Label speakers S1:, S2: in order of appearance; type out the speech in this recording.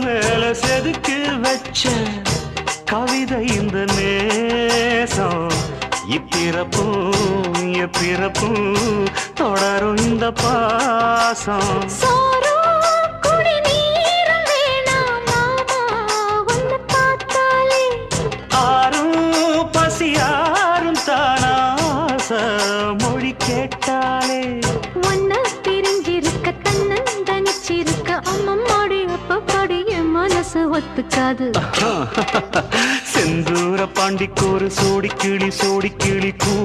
S1: மேல செதுக்கு வச்ச கவிதை இந்த நேசம் இப்பிறப்பும் எப்பிறப்பும் தொடரும் இந்த பாசம் ஆரும் பசியாரும் தானாச மொழி கேட்டாலே
S2: ஒன்ன பிரிஞ்சிருக்க தன்னந்தனிச்சிருக்க அம்மம்மாடி அப்பப்படி என் மனசு ஒத்துக்காது
S1: செந்தூர பாண்டிக்கு ஒரு சோடி கிளி கூ